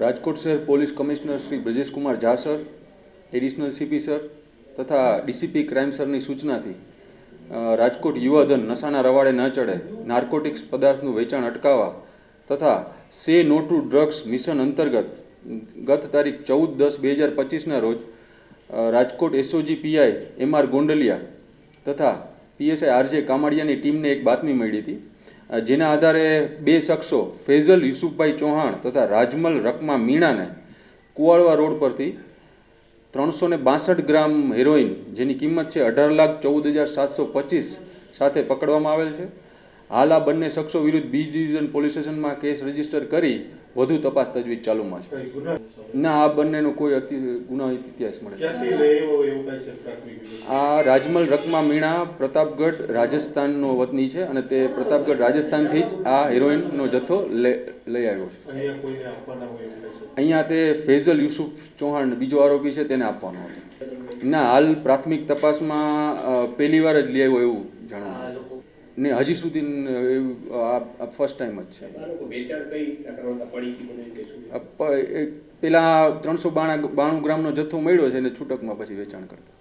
રાજકોટ શહેર police commissioner Shri Brajesh Kumar Jha sir, additional CP sir તથા DCP crime સરની સૂચનાથી Rajkot યુવાધન નશાના રવાડે ન ચડે, નાર્કોટિક્સ પદાર્થનું વેચાણ અટકાવવા તથા સે નો ટુ ડ્રગ્સ મિશન અંતર્ગત ગત તારીખ 14/10/2025ના રોજ Rajkot SOG PI MR Gondaliya તથા પીએસઆઈ આરજે કામાડિયાની ટીમને એક બાતમી મળી હતી, જેના આધારે બે શખ્સો ફૈઝલ યુસુફભાઈ ચૌહાણ તથા રાજમલ રકમા મીણાને કુવાડવા રોડ પરથી 362 ગ્રામ હેરોઇન જેની કિંમત છે 18,14,725 સાથે પકડવામાં આવેલ છે. હાલ આ બંને શખ્સો વિરુદ્ધ બી ડિવિઝન પોલીસ સ્ટેશનમાં કેસ રજીસ્ટર કરી વધુ તપાસ તજવીજ ચાલુમાં છે. ના, આ બંનેનો કોઈ ગુનાહિત ઇતિહાસ મળે. આ રાજમલ રકમા મીણા પ્રતાપગઢ રાજસ્થાનનો વતની છે અને તે પ્રતાપગઢ રાજસ્થાનથી જ આ હેરોઇનનો જથ્થો લઈ આવ્યો છે. અહીંયા તે ફૈઝલ યુસુફ ચૌહાણ બીજો આરોપી છે તેને આપવાનો હતો. ના, હાલ પ્રાથમિક તપાસમાં પહેલી વાર જ લઈ આવ્યો એવું જાણવા ને હજી સુધી ફર્સ્ટ ટાઈમ જ છે. પેલા 392 ગ્રામનો જથ્થો મળ્યો છે અને છૂટકમાં પછી વેચાણ કરતા.